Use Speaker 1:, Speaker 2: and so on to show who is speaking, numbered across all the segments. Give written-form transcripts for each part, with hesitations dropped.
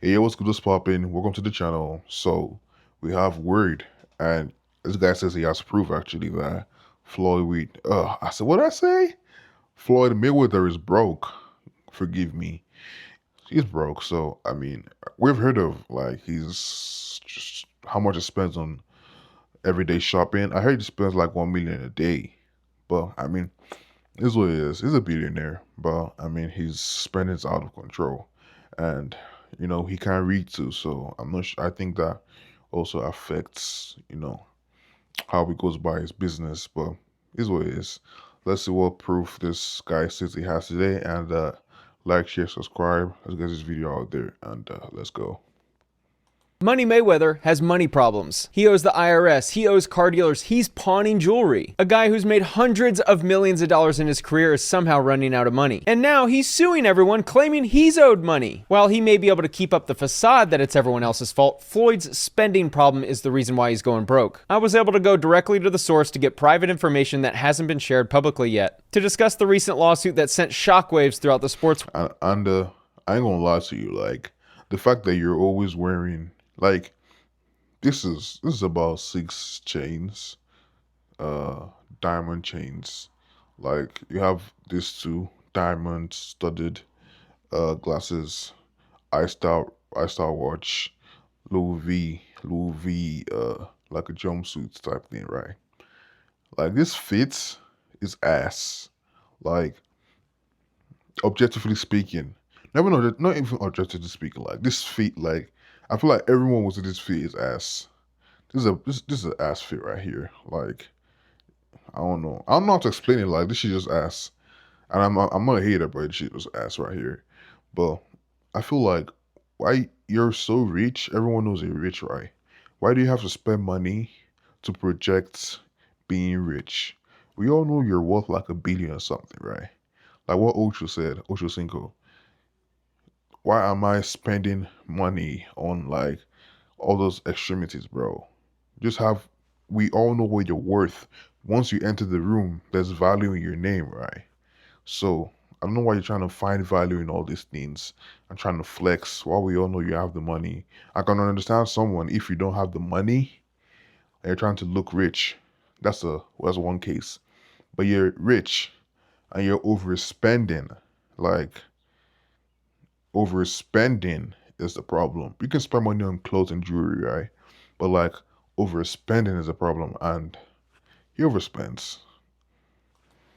Speaker 1: Hey, what's good? Just popping. Welcome to the channel. So we have word, and this guy says he has proof actually that Floyd. I said, what did I say? Floyd Mayweather is broke. Forgive me. He's broke. So I mean, we've heard of like he's just how much he spends on everyday shopping. I heard he spends like 1 million a day. But I mean, this is what it is. He's a billionaire, but I mean, his spending is out of control, and he can't read too. So I'm not sure. I think that also affects how he goes by his business. But it is what it is. Let's see what proof this guy says he has today, and like, share, subscribe. Let's get this video out there, and let's go.
Speaker 2: Money Mayweather has money problems. He owes the IRS, he owes car dealers, he's pawning jewelry. A guy who's made hundreds of millions of dollars in his career is somehow running out of money. And now he's suing everyone, claiming he's owed money. While he may be able to keep up the facade that it's everyone else's fault, Floyd's spending problem is the reason why he's going broke. I was able to go directly to the source to get private information that hasn't been shared publicly yet, to discuss the recent lawsuit that sent shockwaves throughout the sports.
Speaker 1: And I ain't gonna lie to you, like the fact that you're always wearing like this is about 6 chains, diamond chains. Like you have these two diamond studded glasses, iced out watch, Louis V, like a jumpsuit type thing, right? Like this fits is ass. Like objectively speaking, never know that, not even objectively speaking. Like this fit, like I feel like everyone was in this fit is ass. This is an ass fit right here. Like I don't know how to explain it. Like this shit just ass, and I'm not a hater, but this shit was ass right here. But I feel like why you're so rich, everyone knows you're rich, right? Why do you have to spend money to project being rich? We all know you're worth like 1 billion or something, right? Like what Ocho said, Ocho Cinco. Why am I spending money on like all those extremities, bro? Just have we all know what you're worth. Once you enter the room, there's value in your name, right? So I don't know why you're trying to find value in all these things and trying to flex while we all know you have the money. I can understand someone if you don't have the money and you're trying to look rich. That's one case. But you're rich and you're overspending. Like overspending is the problem. You can spend money on clothes and jewelry, right? But like overspending is a problem, and he overspends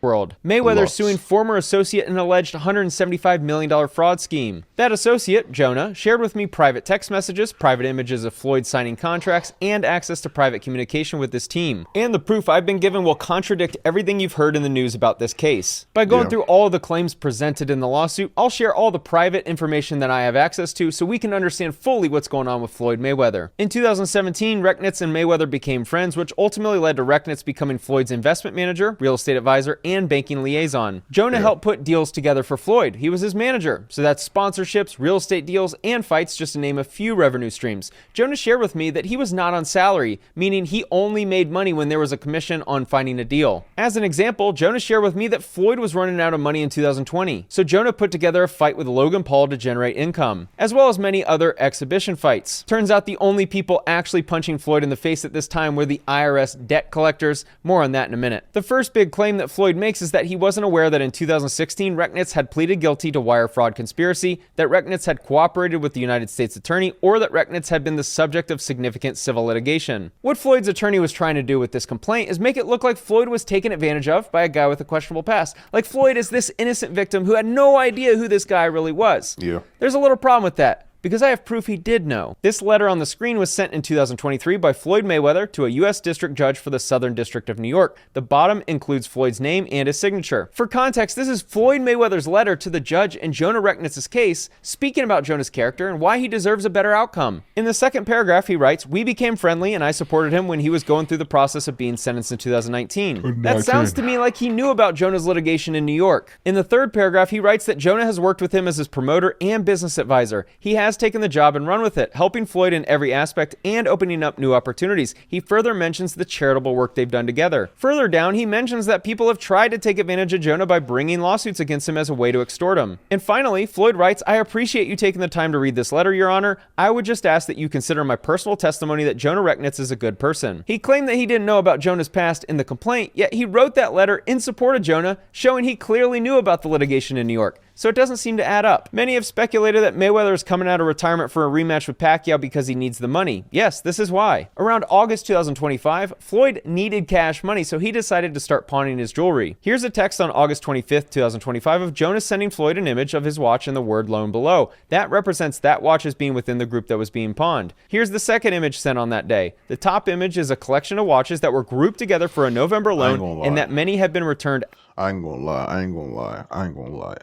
Speaker 2: World.
Speaker 1: a
Speaker 2: Mayweather
Speaker 1: lot.
Speaker 2: suing former associate in an alleged $175 million fraud scheme. That associate, Jonah, shared with me private text messages, private images of Floyd signing contracts, and access to private communication with his team. And the proof I've been given will contradict everything you've heard in the news about this case. By going through all of the claims presented in the lawsuit, I'll share all the private information that I have access to so we can understand fully what's going on with Floyd Mayweather. In 2017, Rechnitz and Mayweather became friends, which ultimately led to Rechnitz becoming Floyd's investment manager, real estate advisor, and banking liaison. Jonah helped put deals together for Floyd. He was his manager. So that's sponsorships, real estate deals, and fights, just to name a few revenue streams. Jonah shared with me that he was not on salary, meaning he only made money when there was a commission on finding a deal. As an example, Jonah shared with me that Floyd was running out of money in 2020. So Jonah put together a fight with Logan Paul to generate income, as well as many other exhibition fights. Turns out the only people actually punching Floyd in the face at this time were the IRS debt collectors. More on that in a minute. The first big claim that Floyd makes is that he wasn't aware that in 2016, Rechnitz had pleaded guilty to wire fraud conspiracy, that Rechnitz had cooperated with the United States attorney, or that Rechnitz had been the subject of significant civil litigation. What Floyd's attorney was trying to do with this complaint is make it look like Floyd was taken advantage of by a guy with a questionable past. Like Floyd is this innocent victim who had no idea who this guy really was.
Speaker 1: Yeah.
Speaker 2: There's a little problem with that, because I have proof he did know. This letter on the screen was sent in 2023 by Floyd Mayweather to a U.S. District Judge for the Southern District of New York. The bottom includes Floyd's name and his signature. For context, this is Floyd Mayweather's letter to the judge in Jonah Recknitz's case, speaking about Jonah's character and why he deserves a better outcome. In the second paragraph, he writes, "We became friendly and I supported him when he was going through the process of being sentenced in 2019. That sounds to me like he knew about Jonah's litigation in New York. In the third paragraph, he writes that Jonah has worked with him as his promoter and business advisor. He has has taken the job and run with it, helping Floyd in every aspect and opening up new opportunities. He further mentions the charitable work they've done together. Further down, he mentions that people have tried to take advantage of Jonah by bringing lawsuits against him as a way to extort him. And finally, Floyd writes, "I appreciate you taking the time to read this letter, Your Honor. I would just ask that you consider my personal testimony that Jonah Recknitz is a good person." He claimed that he didn't know about Jonah's past in the complaint, yet he wrote that letter in support of Jonah, showing he clearly knew about the litigation in New York. So it doesn't seem to add up. Many have speculated that Mayweather is coming out of retirement for a rematch with Pacquiao because he needs the money. Yes, this is why. Around August 2025, Floyd needed cash money, so he decided to start pawning his jewelry. Here's a text on August 25th, 2025 of Jonah sending Floyd an image of his watch and the word loan below. That represents that watch as being within the group that was being pawned. Here's the second image sent on that day. The top image is a collection of watches that were grouped together for a November loan and that many have been returned.
Speaker 1: I ain't gonna lie.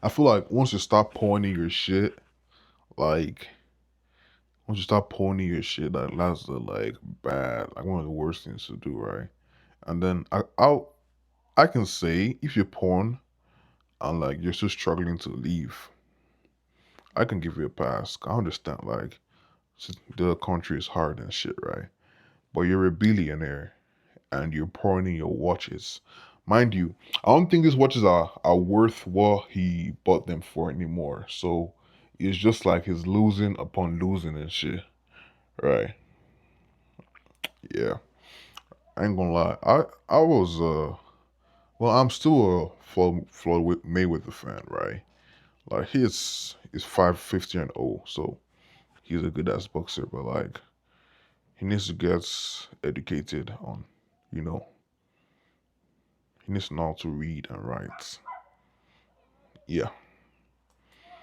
Speaker 1: I feel like once you stop pawning your shit, like once you stop pawning your shit, that's the bad, like one of the worst things to do, right? And then I can say if you pawn and you're still struggling to leave, I can give you a pass. I understand the country is hard and shit, right? But you're a billionaire and you're pawning your watches. Mind you, I don't think these watches are worth what he bought them for anymore. So it's just like he's losing upon losing and shit. Right. Yeah. I ain't gonna lie. I was well, I'm still a Floyd Mayweather fan, right? Like he's 550 and 0, so he's a good ass boxer, but he needs to get educated on, you know, he needs to know how to read and write. Yeah.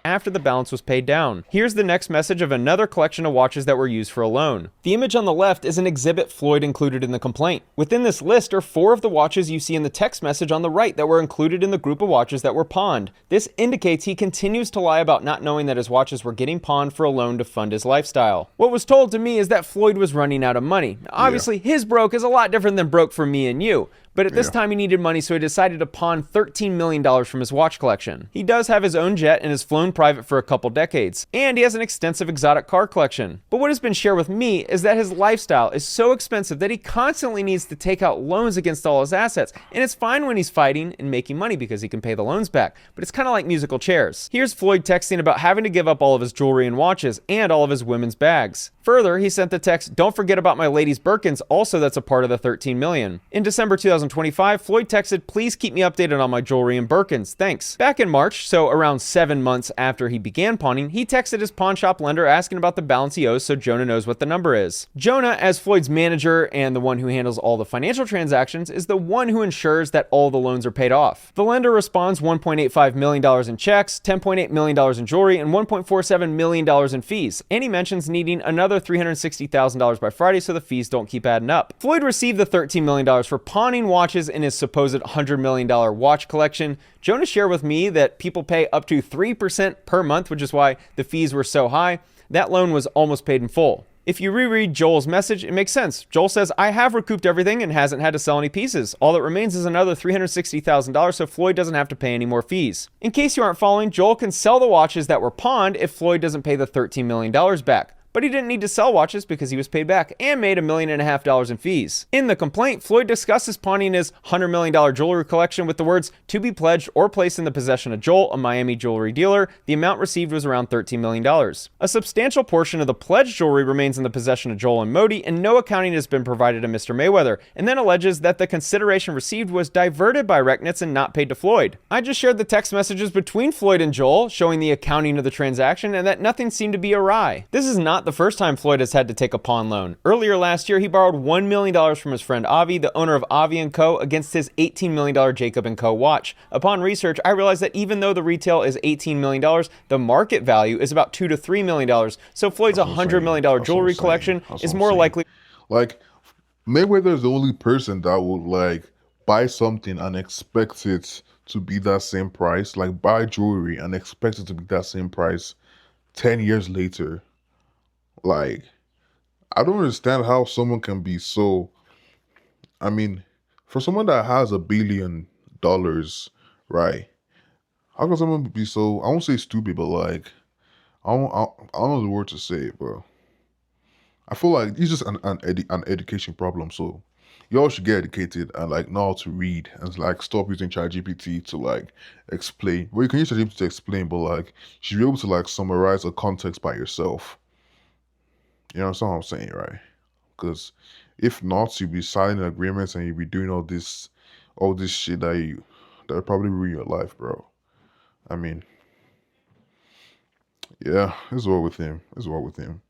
Speaker 2: After the balance was paid down. Here's the next message of another collection of watches that were used for a loan. The image on the left is an exhibit Floyd included in the complaint. Within this list are 4 of the watches you see in the text message on the right that were included in the group of watches that were pawned. This indicates he continues to lie about not knowing that his watches were getting pawned for a loan to fund his lifestyle. What was told to me is that Floyd was running out of money. Now, obviously, his broke is a lot different than broke for me and you. But at this time he needed money, so he decided to pawn $13 million from his watch collection. He does have his own jet and has flown private for a couple decades. And he has an extensive exotic car collection. But what has been shared with me is that his lifestyle is so expensive that he constantly needs to take out loans against all his assets. And it's fine when he's fighting and making money because he can pay the loans back. But it's kind of like musical chairs. Here's Floyd texting about having to give up all of his jewelry and watches and all of his women's bags. Further, he sent the text, "Don't forget about my ladies' Birkins, also that's a part of the $13 million. In December 2025, Floyd texted, "Please keep me updated on my jewelry and Birkins, thanks." Back in March, so around 7 months after he began pawning, he texted his pawn shop lender asking about the balance he owes so Jonah knows what the number is. Jonah, as Floyd's manager and the one who handles all the financial transactions, is the one who ensures that all the loans are paid off. The lender responds $1.85 million in checks, $10.8 million in jewelry, and $1.47 million in fees. And he mentions needing another $360,000 by Friday so the fees don't keep adding up. Floyd received the $13 million for pawning watches in his supposed $100 million watch collection. Jonah shared with me that people pay up to 3% per month, which is why the fees were so high. That loan was almost paid in full. If you reread Joel's message, it makes sense. Joel says, "I have recouped everything and hasn't had to sell any pieces. All that remains is another $360,000 so Floyd doesn't have to pay any more fees." In case you aren't following, Joel can sell the watches that were pawned if Floyd doesn't pay the $13 million back. But he didn't need to sell watches because he was paid back and made $1.5 million in fees. In the complaint, Floyd discusses pawning his $100 million jewelry collection with the words, "to be pledged or placed in the possession of Joel, a Miami jewelry dealer." The amount received was around $13 million. A substantial portion of the pledged jewelry remains in the possession of Joel and Modi, and no accounting has been provided to Mr. Mayweather, and then alleges that the consideration received was diverted by Recknitz and not paid to Floyd. I just shared the text messages between Floyd and Joel, showing the accounting of the transaction and that nothing seemed to be awry. This is not the first time Floyd has had to take a pawn loan. Earlier last year, he borrowed $1 million from his friend Avi, the owner of Avi & Co., against his $18 million Jacob & Co. watch. Upon research, I realized that even though the retail is $18 million, the market value is about $2 to $3 million. So Floyd's $100 million jewelry collection is more likely.
Speaker 1: Like, Mayweather is the only person that would buy something and expect it to be that same price. Like, buy jewelry and expect it to be that same price 10 years later. Like, I don't understand how someone can be so, I mean, for someone that has $1 billion, right? How can someone be so, I won't say stupid, but I don't know the word to say it, but I feel like it's just an education problem. So you all should get educated and like know how to read and like stop using ChatGPT to like explain. Well, you can use ChatGPT to explain, but like you should be able to like summarize a context by yourself. You know what I'm saying, right? Because if not, you'll be signing agreements and you'll be doing all this shit that probably ruin your life, bro. I mean, yeah, it's well with him. It's well with him.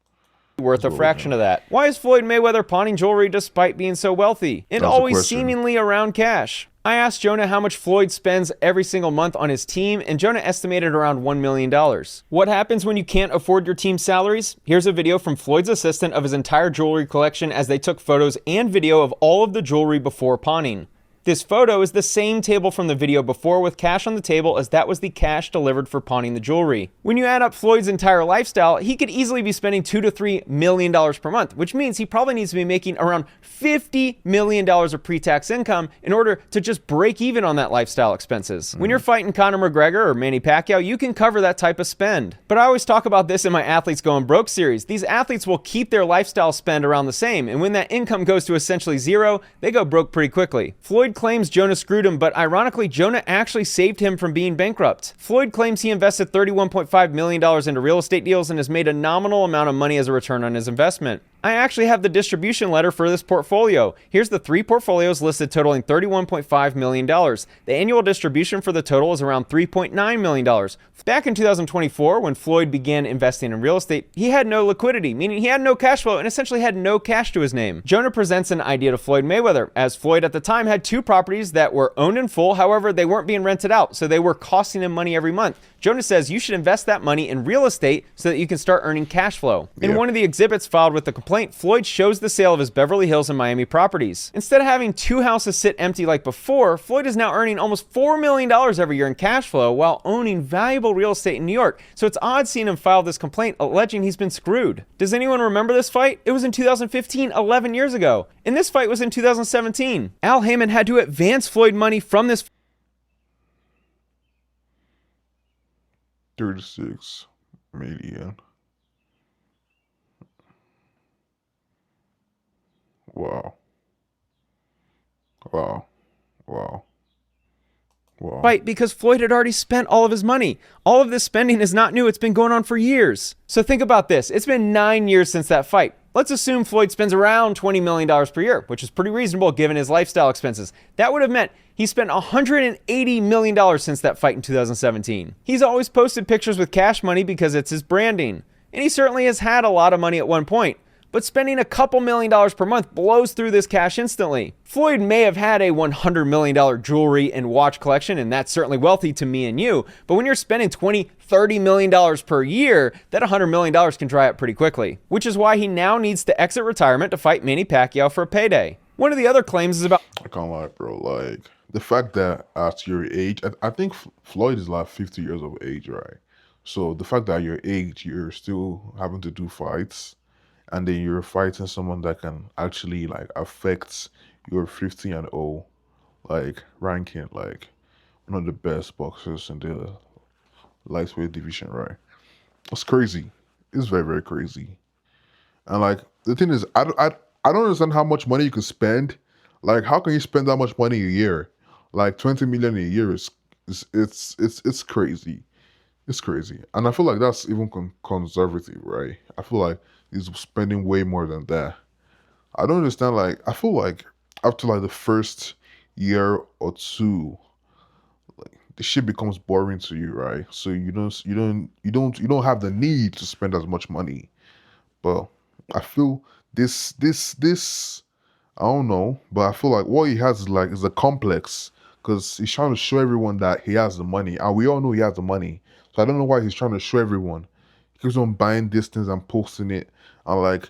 Speaker 2: Worth
Speaker 1: It's
Speaker 2: a
Speaker 1: well with
Speaker 2: fraction
Speaker 1: him.
Speaker 2: of that. Why is Floyd Mayweather pawning jewelry despite being so wealthy and
Speaker 1: That's the
Speaker 2: always
Speaker 1: question.
Speaker 2: seemingly around cash? I asked Jonah how much Floyd spends every single month on his team, and Jonah estimated around $1 million. What happens when you can't afford your team's salaries? Here's a video from Floyd's assistant of his entire jewelry collection as they took photos and video of all of the jewelry before pawning. This photo is the same table from the video before with cash on the table, as that was the cash delivered for pawning the jewelry. When you add up Floyd's entire lifestyle, he could easily be spending $2 to $3 million per month, which means he probably needs to be making around $50 million of pre-tax income in order to just break even on that lifestyle expenses. When you're fighting Conor McGregor or Manny Pacquiao, you can cover that type of spend. But I always talk about this in my Athletes Going Broke series. These athletes will keep their lifestyle spend around the same, and when that income goes to essentially zero, they go broke pretty quickly. Floyd claims Jonah screwed him, but ironically, Jonah actually saved him from being bankrupt. Floyd claims he invested $31.5 million into real estate deals and has made a nominal amount of money as a return on his investment. I actually have the distribution letter for this portfolio. Here's the 3 portfolios listed totaling $31.5 million. The annual distribution for the total is around $3.9 million. Back in 2024, when Floyd began investing in real estate, he had no liquidity, meaning he had no cash flow and essentially had no cash to his name. Jonah presents an idea to Floyd Mayweather, as Floyd at the time had 2 properties that were owned in full, however, they weren't being rented out, so they were costing him money every month. Jonah says you should invest that money in real estate so that you can start earning cash flow. In one of the exhibits filed with the complaint, Floyd shows the sale of his Beverly Hills and Miami properties. Instead of having 2 houses sit empty like before, Floyd is now earning almost $4 million every year in cash flow while owning valuable real estate in New York. So it's odd seeing him file this complaint alleging he's been screwed. Does anyone remember this fight? It was in 2015, 11 years ago. And this fight was in 2017. Al Heyman had to advance Floyd money from this
Speaker 1: 36 million. Wow. Wow. Wow. Wow.
Speaker 2: fight because Floyd had already spent all of his money. All of this spending is not new. It's been going on for years. So think about this. It's been 9 years since that fight. Let's assume Floyd spends around $20 million per year, which is pretty reasonable given his lifestyle expenses. That would have meant he spent $180 million since that fight in 2017. He's always posted pictures with cash money because it's his branding. And he certainly has had a lot of money at one point. But spending a couple $1,000,000 per month blows through this cash instantly. Floyd may have had a $100 million jewelry and watch collection, and that's certainly wealthy to me and you, but when you're spending $20, $30 million per year, that $100 million can dry up pretty quickly, which is why he now needs to exit retirement to fight Manny Pacquiao for a payday. One of the other claims is about...
Speaker 1: I can't lie, bro. Like, the fact that at your age, I think Floyd is like 50 years of age, right? So the fact that at your age, you're still having to do fights, and then you're fighting someone that can actually like affect your 50 and 0 like ranking, like one of the best boxers in the lightweight division, right? It's crazy. It's very, very crazy. And like the thing is, I don't understand how much money you can spend. Like, how can you spend that much money a year? Like 20 million a year it's crazy. It's crazy. And I feel like that's even conservative, right? I feel like he's spending way more than that. I don't understand. Like, I feel like after like the first year or two, the shit becomes boring to you, right? So you don't have the need to spend as much money. But I feel this I don't know, but I feel like what he has is a complex because he's trying to show everyone that he has the money, and we all know he has the money. So I don't know why he's trying to show everyone. He keeps on buying these things and posting it, and like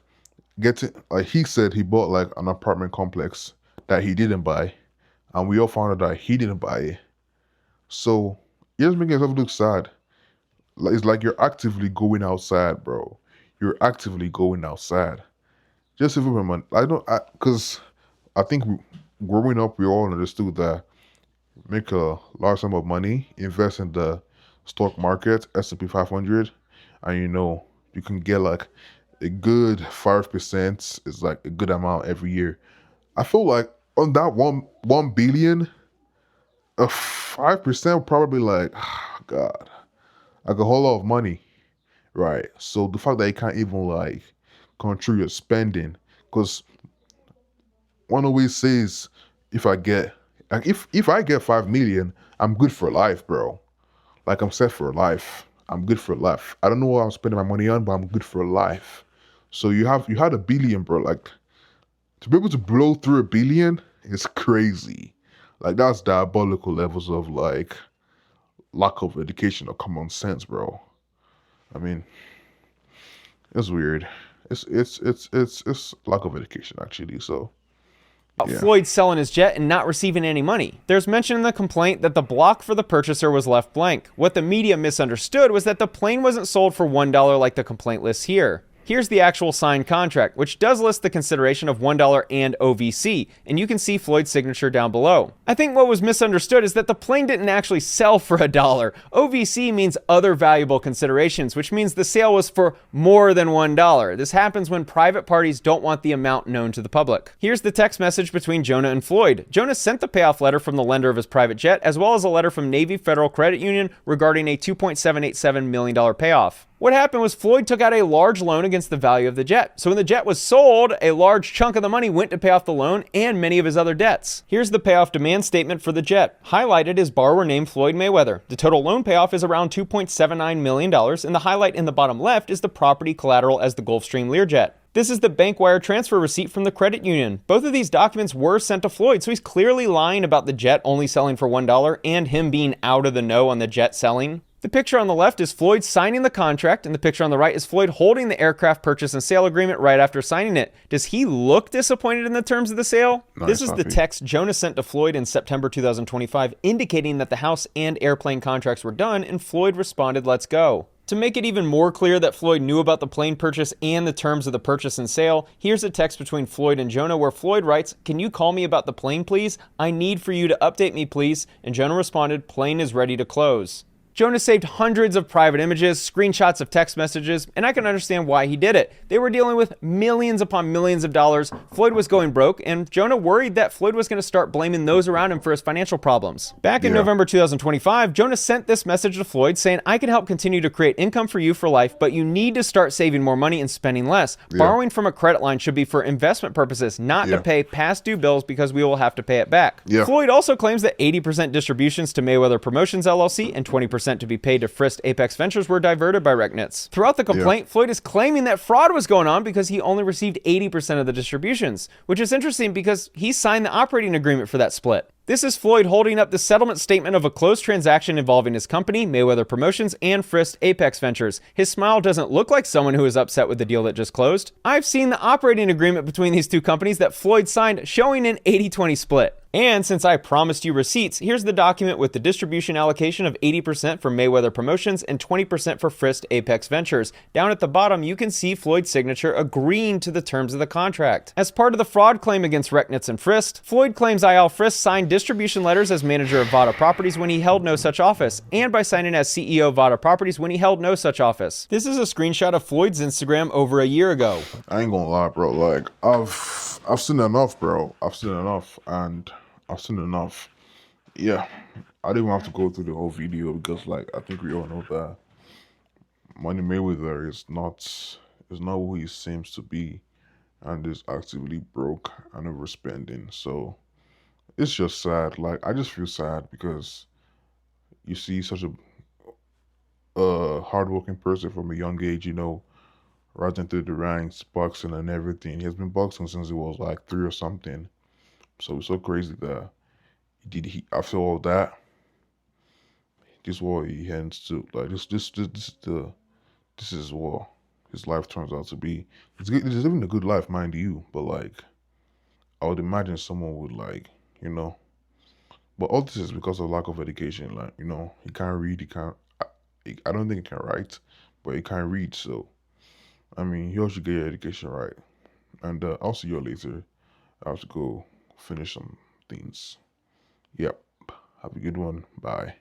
Speaker 1: getting like he said he bought like an apartment complex that he didn't buy, and we all found out that he didn't buy it. So you're just making yourself look sad. Like, it's like you're actively going outside, bro. You're actively going outside. Just if man, because I think growing up, we all understood that make a large sum of money, invest in the stock market, S&P 500, and you can get like a good 5% is like a good amount every year. I feel like on that 1 billion, a 5% probably like God, like a whole lot of money, right? So the fact that you can't even like control your spending, because one always says, if I get like if I get 5 million, I'm good for life, bro. Like I'm set for life. I'm good for life. I don't know what I'm spending my money on, but I'm good for life. So you had 1 billion, bro. Like to be able to blow through 1 billion is crazy. Like that's diabolical levels of like lack of education or common sense, bro. I mean, it's weird. It's lack of education actually. So yeah.
Speaker 2: Floyd selling his jet and not receiving any money. There's mention in the complaint that the block for the purchaser was left blank. What the media misunderstood was that the plane wasn't sold for $1 like the complaint lists here. Here's the actual signed contract, which does list the consideration of $1 and OVC, and you can see Floyd's signature down below. I think what was misunderstood is that the plane didn't actually sell for $1. OVC means other valuable considerations, which means the sale was for more than $1. This happens when private parties don't want the amount known to the public. Here's the text message between Jonah and Floyd. Jonah sent the payoff letter from the lender of his private jet, as well as a letter from Navy Federal Credit Union regarding a $2.787 million payoff. What happened was Floyd took out a large loan against the value of the jet. So when the jet was sold, a large chunk of the money went to pay off the loan and many of his other debts. Here's the payoff demand statement for the jet. Highlighted is borrower named Floyd Mayweather. The total loan payoff is around $2.79 million, and the highlight in the bottom left is the property collateral as the Gulfstream Learjet. This is the bank wire transfer receipt from the credit union. Both of these documents were sent to Floyd, so he's clearly lying about the jet only selling for $1 and him being out of the know on the jet selling. The picture on the left is Floyd signing the contract, and the picture on the right is Floyd holding the aircraft purchase and sale agreement right after signing it. Does he look disappointed in the terms of the sale?
Speaker 1: No,
Speaker 2: This
Speaker 1: it's
Speaker 2: is
Speaker 1: not
Speaker 2: the
Speaker 1: me.
Speaker 2: text Jonah sent to Floyd in September 2025, indicating that the house and airplane contracts were done, and Floyd responded, "Let's go." To make it even more clear that Floyd knew about the plane purchase and the terms of the purchase and sale, here's a text between Floyd and Jonah where Floyd writes, "Can you call me about the plane, please? I need for you to update me, please." And Jonah responded, "Plane is ready to close." Jonah saved hundreds of private images, screenshots of text messages, and I can understand why he did it. They were dealing with millions upon millions of dollars. Floyd was going broke, and Jonah worried that Floyd was going to start blaming those around him for his financial problems. Back in November 2025, Jonah sent this message to Floyd saying, "I can help continue to create income for you for life, but you need to start saving more money and spending less. Borrowing from a credit line should be for investment purposes, not to pay past due bills because we will have to pay it back." Floyd also claims that 80% distributions to Mayweather Promotions LLC and 20% to be paid to Frist Apex Ventures were diverted by Rechnitz. Throughout the complaint, Floyd is claiming that fraud was going on because he only received 80% of the distributions, which is interesting because he signed the operating agreement for that split. This is Floyd holding up the settlement statement of a closed transaction involving his company, Mayweather Promotions, and Frist Apex Ventures. His smile doesn't look like someone who is upset with the deal that just closed. I've seen the operating agreement between these two companies that Floyd signed showing an 80-20 split. And since I promised you receipts, here's the document with the distribution allocation of 80% for Mayweather Promotions and 20% for Frist Apex Ventures. Down at the bottom, you can see Floyd's signature agreeing to the terms of the contract. As part of the fraud claim against Rechnitz and Frist, Floyd claims IL Frist signed distribution letters as manager of Vada Properties when he held no such office, and by signing as CEO of Vada Properties when he held no such office. This is a screenshot of Floyd's Instagram over a year ago.
Speaker 1: I ain't gonna lie, bro. Like I've seen enough, bro. I've seen enough, and I've seen enough. Yeah, I didn't even have to go through the whole video because, like, I think we all know that Money Mayweather is not who he seems to be, and is actively broke and overspending. So it's just sad. Like I just feel sad because you see such a hardworking person from a young age, rising through the ranks, boxing and everything. He has been boxing since he was like 3 or something. So it's so crazy that he after all that, this is what he hands to. Like this is what his life turns out to be. It's living a good life, mind you, but like I would imagine someone would like, but all this is because of lack of education. Like, he can't read, he can't I don't think he can write, but he can't read, so I mean you all should get your education right. And I'll see you later. I have to go finish some things. Yep. Have a good one. Bye.